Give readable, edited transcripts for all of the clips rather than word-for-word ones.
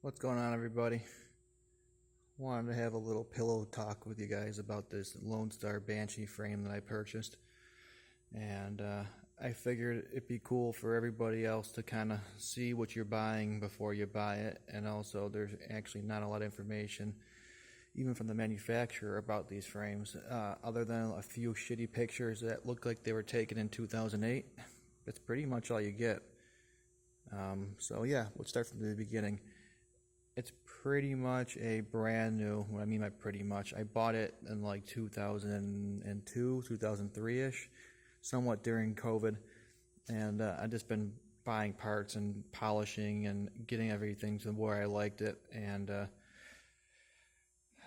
What's going on, everybody? Wanted to have a little pillow talk with you guys about this Lonestar Banshee frame that I purchased, and I figured it'd be cool for everybody else to kind of see what you're buying before you buy it. And also, there's actually not a lot of information, even from the manufacturer, about these frames, other than a few shitty pictures that look like they were taken in 2008. That's pretty much all you get. So yeah, we'll start from the beginning. It's pretty much a brand new, what I mean by pretty much, I bought it in like 2002, 2003-ish, somewhat during COVID, and I've just been buying parts and polishing and getting everything to where I liked it. And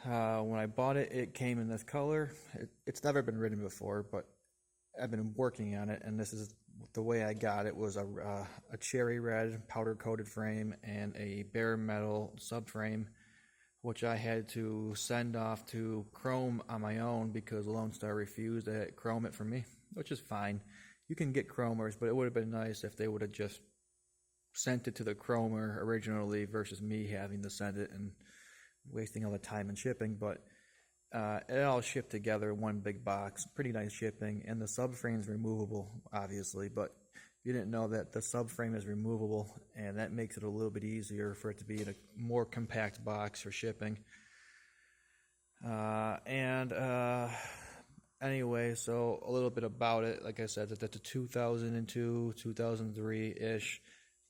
when I bought it, it came in this color. It's never been written before, but I've been working on it, and this is the way I got it. Was a cherry red powder coated frame and a bare metal subframe, which I had to send off to chrome on my own because Lonestar refused to chrome it for me, which is fine. You can get chromers, but it would have been nice if they would have just sent it to the chromer originally versus me having to send it and wasting all the time and shipping. But it all shipped together in one big box. Pretty nice shipping, and the subframe's removable, obviously, but you didn't know that the subframe is removable, and that makes it a little bit easier for it to be in a more compact box for shipping. Anyway, so a little bit about it. Like I said, that's a 2002, 2003-ish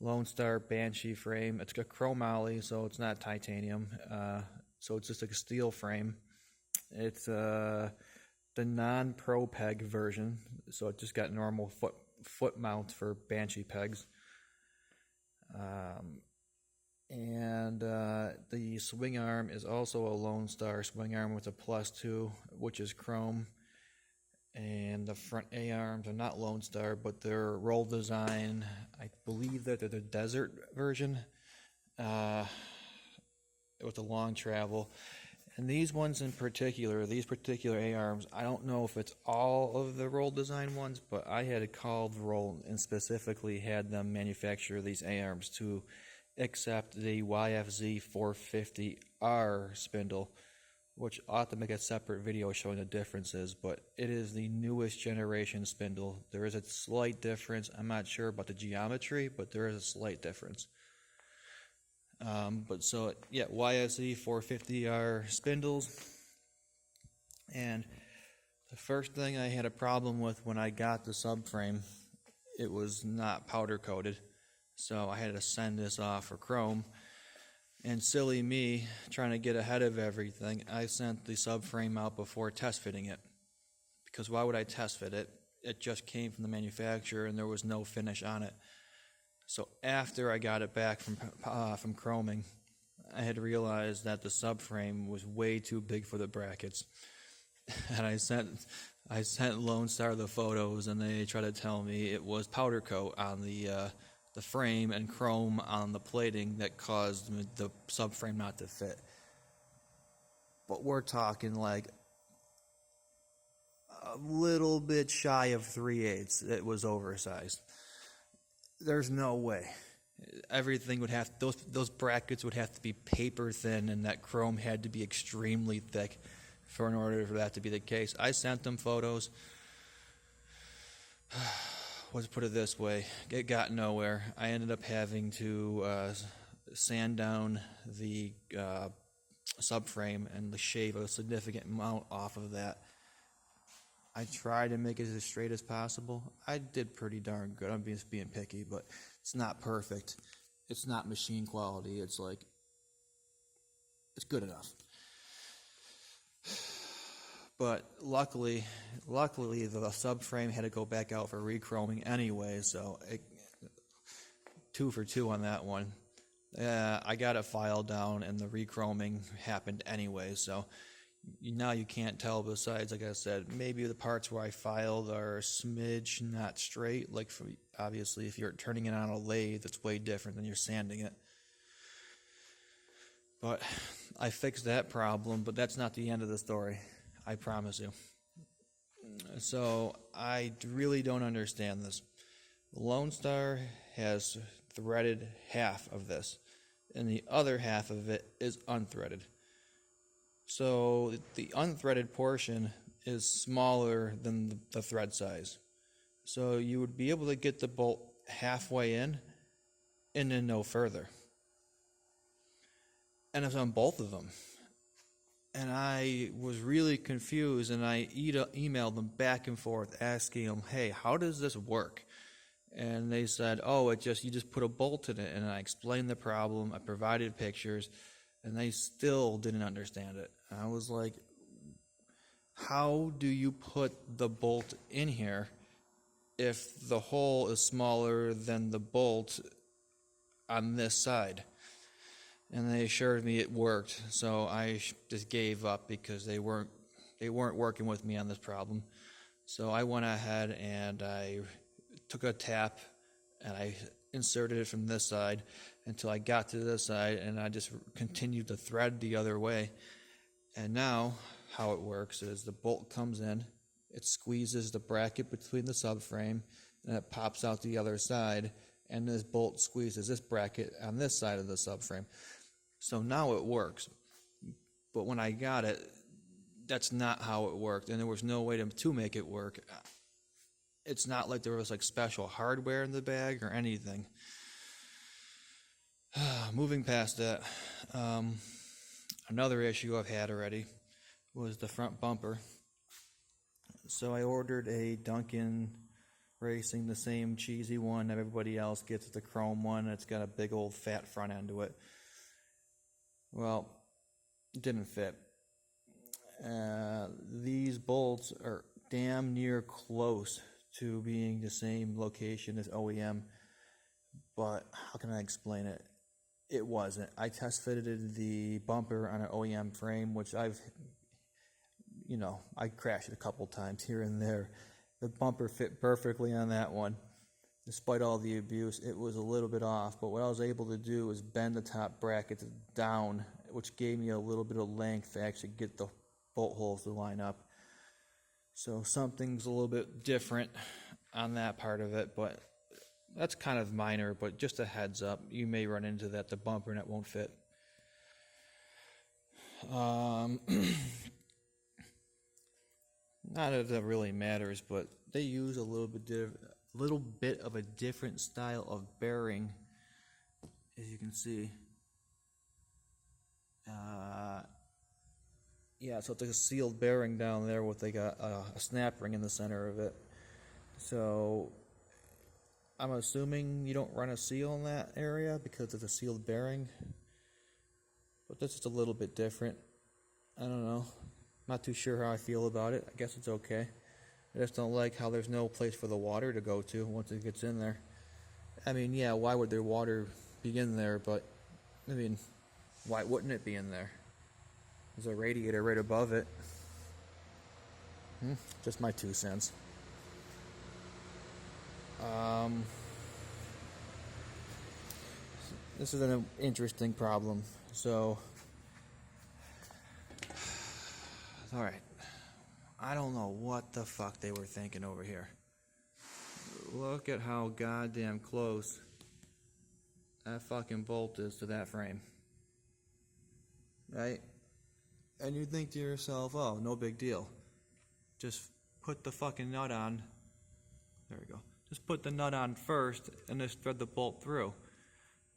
Lonestar Banshee frame. It's got chromoly, so it's not titanium. So it's just like a steel frame. It's the non-pro peg version, so it just got normal foot mount for Banshee pegs. The swing arm is also a Lonestar swing arm with a +2, which is chrome. And the front A-arms are not Lonestar, but they're roll design. I believe that they're the desert version. It was a long travel. And these ones in particular, these particular A-arms, I don't know if it's all of the roll design ones, but I had called Roll and specifically had them manufacture these A-arms to accept the YFZ 450R spindle, which I'll have to make a separate video showing the differences, but it is the newest generation spindle. There is a slight difference. I'm not sure about the geometry, but there is a slight difference. YSE 450R spindles. And the first thing I had a problem with when I got the subframe, it was not powder coated, so I had to send this off for chrome. And silly me, trying to get ahead of everything, I sent the subframe out before test fitting it. Because why would I test fit it? It just came from the manufacturer and there was no finish on it. So after I got it back from chroming, I had realized that the subframe was way too big for the brackets, and I sent Lonestar the photos, and they tried to tell me it was powder coat on the frame and chrome on the plating that caused the subframe not to fit. But we're talking like a little bit shy of 3/8. It was oversized. There's no way. Everything would have, those brackets would have to be paper thin, and that chrome had to be extremely thick in order for that to be the case. I sent them photos. Let's put it this way, it got nowhere. I ended up having to sand down the subframe and shave a significant amount off of that. I tried to make it as straight as possible. I did pretty darn good. I'm just being picky, but it's not perfect. It's not machine quality. It's good enough. But luckily the subframe had to go back out for rechroming anyway, so 2 for 2 on that one. I got it filed down, and the rechroming happened anyway, so now you can't tell. Besides, like I said, maybe the parts where I filed are a smidge not straight. Like, obviously, if you're turning it on a lathe, it's way different than you're sanding it. But I fixed that problem, but that's not the end of the story, I promise you. So I really don't understand this. Lonestar has threaded half of this. and the other half of it is unthreaded. So the unthreaded portion is smaller than the thread size. So you would be able to get the bolt halfway in and then no further. And it's on both of them. And I was really confused, and I emailed them back and forth asking them, hey, how does this work? And they said, oh, you just put a bolt in it. And I explained the problem, I provided pictures, and they still didn't understand it. And I was like, how do you put the bolt in here if the hole is smaller than the bolt on this side? And they assured me it worked, so I just gave up because they weren't working with me on this problem. So I went ahead and I took a tap and I inserted it from this side until I got to this side, and I just continued to thread the other way. And now how it works is the bolt comes in, it squeezes the bracket between the subframe, and it pops out the other side, and this bolt squeezes this bracket on this side of the subframe. So now it works. But when I got it, that's not how it worked, and there was no way to make it work. It's not like there was like special hardware in the bag or anything. Moving past that, another issue I've had already was the front bumper. So I ordered a Duncan Racing, the same cheesy one that everybody else gets, the chrome one. It's got a big old fat front end to it. Well, it didn't fit. These bolts are damn near close to being the same location as OEM, but how can I explain it? It wasn't. I test fitted the bumper on an OEM frame, which I crashed it a couple times here and there. The bumper fit perfectly on that one. Despite all the abuse, it was a little bit off, but what I was able to do was bend the top brackets down, which gave me a little bit of length to actually get the bolt holes to line up. So something's a little bit different on that part of it, but that's kind of minor, but just a heads up, you may run into that, the bumper net won't fit. Not that it really matters, but they use a little bit of a different style of bearing, as you can see. Yeah, so it's like a sealed bearing down there with like a snap ring in the center of it. So I'm assuming you don't run a seal in that area because it's a sealed bearing, but this is a little bit different. I don't know. Not too sure how I feel about it. I guess it's okay. I just don't like how there's no place for the water to go to once it gets in there. I mean, yeah, why would there water be in there? But, I mean, why wouldn't it be in there? There's a radiator right above it. Just my 2 cents. This is an interesting problem. So, alright. I don't know what the fuck they were thinking over here. Look at how goddamn close that fucking bolt is to that frame. Right? And you think to yourself, oh, no big deal. Just put the fucking nut on. There we go. Just put the nut on first and just thread the bolt through.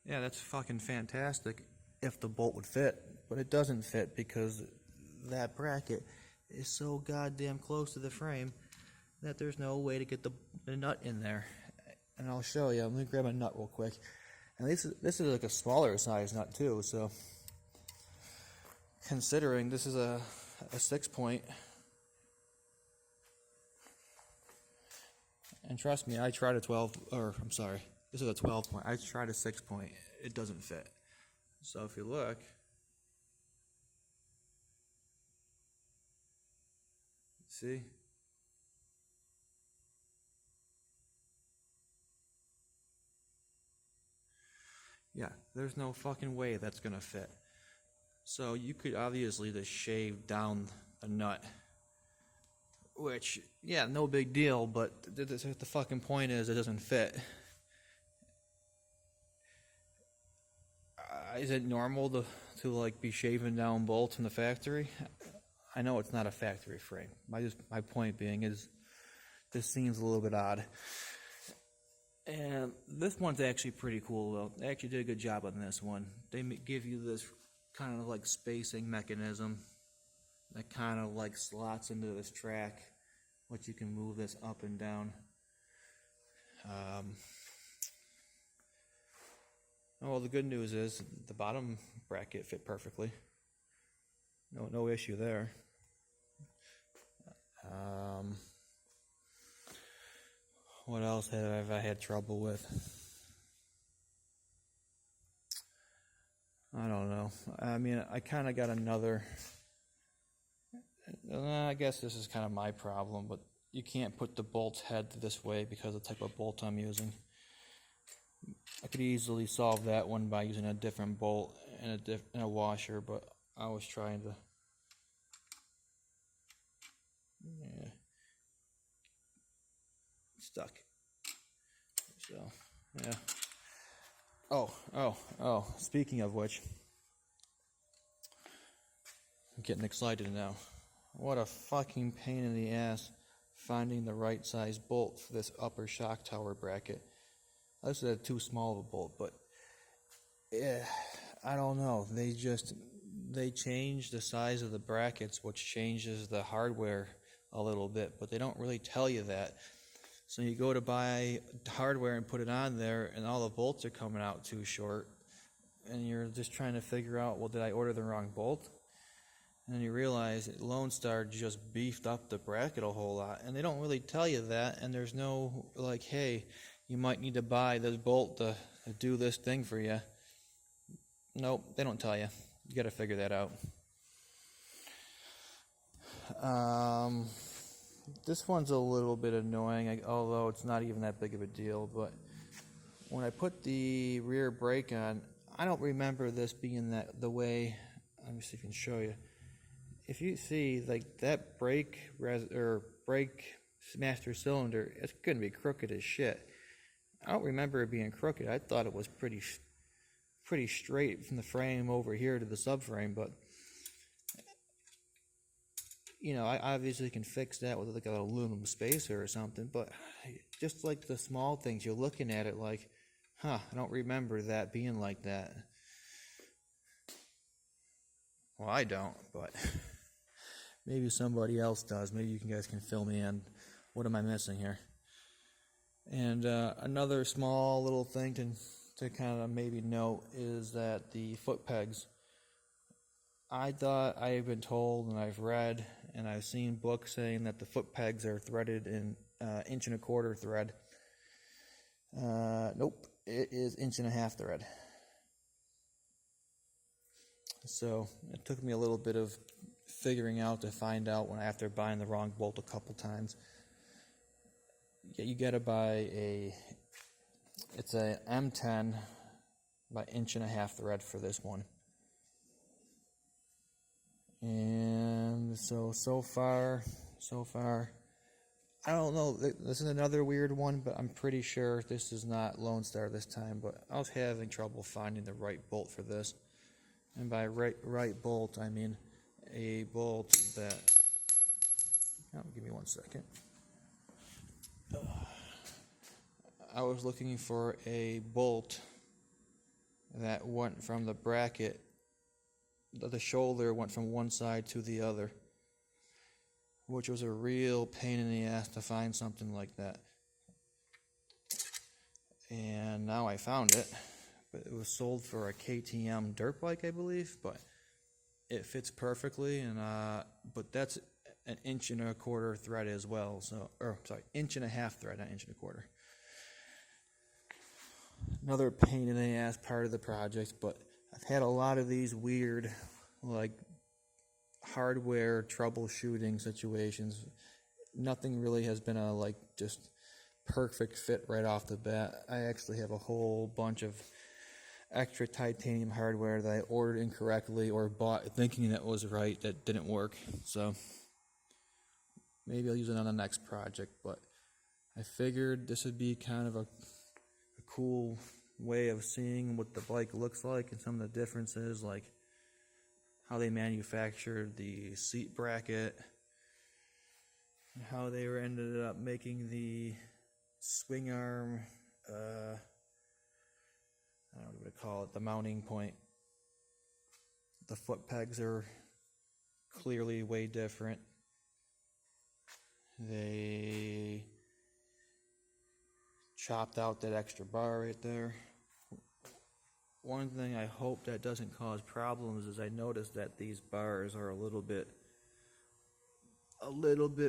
Yeah, that's fucking fantastic if the bolt would fit. But it doesn't fit because that bracket is so goddamn close to the frame that there's no way to get the nut in there. And I'll show you. Let me grab a nut real quick. And this is like a smaller size nut too, so considering this is a 6-point, and trust me, I tried this is a 12-point. I tried a 6-point. It doesn't fit. So if you look, see? Yeah, there's no fucking way that's gonna fit. So you could obviously just shave down a nut, which, yeah, no big deal, but the fucking point is it doesn't fit. is it normal to like be shaving down bolts in the factory? I know it's not a factory frame. My point being is this seems a little bit odd. And this one's actually pretty cool though. They actually did a good job on this one. They give you this kind of like spacing mechanism that kind of like slots into this track, which you can move this up and down. Well, the good news is the bottom bracket fit perfectly. No issue there. What else have I had trouble with? I don't know. I mean, I kind of got another. I guess this is kind of my problem, but you can't put the bolt's head this way because of the type of bolt I'm using. I could easily solve that one by using a different bolt and a washer, but I was trying to. Yeah. Stuck. So, yeah. Oh, speaking of which, I'm getting excited now. What a fucking pain in the ass finding the right size bolt for this upper shock tower bracket. This is too small of a bolt, but I don't know. They change the size of the brackets, which changes the hardware a little bit, but they don't really tell you that. So you go to buy hardware and put it on there, and all the bolts are coming out too short, and you're just trying to figure out, well, did I order the wrong bolt? And then you realize that Lonestar just beefed up the bracket a whole lot, and they don't really tell you that, and there's no, like, hey, you might need to buy this bolt to do this thing for you. Nope, they don't tell you. You got to figure that out. This one's a little bit annoying, although it's not even that big of a deal, but when I put the rear brake on, I don't remember this being the way. Let me see if I can show you. If you see, like, that brake master cylinder, it's going to be crooked as shit. I don't remember it being crooked. I thought it was pretty straight from the frame over here to the subframe, but I obviously can fix that with like an aluminum spacer or something, but just like the small things, you're looking at it like, I don't remember that being like that. Well, I don't, but maybe somebody else does. Maybe you guys can fill me in. What am I missing here? And another small little thing to kind of maybe note is that the foot pegs, I thought I have been told and I've read and I've seen books saying that the foot pegs are threaded in 1 1/4" thread. Nope, it is 1 1/2" thread. So it took me a little bit of figuring out to find out after buying the wrong bolt a couple times. You gotta buy it's a M10 by 1 1/2" thread for this one. And so far, I don't know, this is another weird one, but I'm pretty sure this is not Lonestar this time, but I was having trouble finding the right bolt for this. And by right bolt, I mean a bolt that, give me 1 second. I was looking for a bolt that went from the bracket, the shoulder went from one side to the other, which was a real pain in the ass to find something like that. And now I found it, but it was sold for a KTM dirt bike, I believe, but it fits perfectly, and but that's an 1 1/4" thread as well. So, 1 1/2" thread, not 1 1/4". Another pain in the ass part of the project, but I've had a lot of these weird, like, hardware troubleshooting situations. Nothing really has been just perfect fit right off the bat. I actually have a whole bunch of extra titanium hardware that I ordered incorrectly or bought thinking that was right that didn't work. So maybe I'll use it on the next project, but I figured this would be kind of a cool way of seeing what the bike looks like and some of the differences, like how they manufactured the seat bracket, and how they ended up making the swing arm, I don't know what to call it, the mounting point. The foot pegs are clearly way different. They chopped out that extra bar right there. One thing I hope that doesn't cause problems is I noticed that these bars are a little bit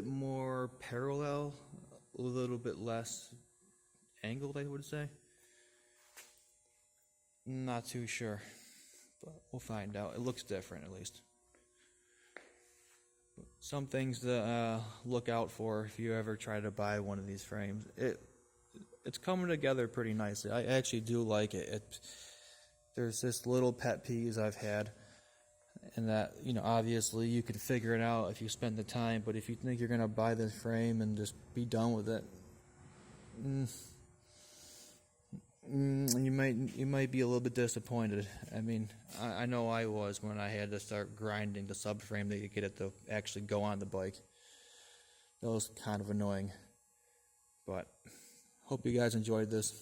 more parallel, a little bit less angled, I would say. Not too sure, but we'll find out. It looks different, at least. Some things to look out for if you ever try to buy one of these frames. It's coming together pretty nicely. I actually do like it. There's just little pet peeves I've had, and that, obviously you could figure it out if you spend the time, but if you think you're going to buy this frame and just be done with it, you might be a little bit disappointed. I mean, I know I was when I had to start grinding the subframe to get it to actually go on the bike. That was kind of annoying, but hope you guys enjoyed this.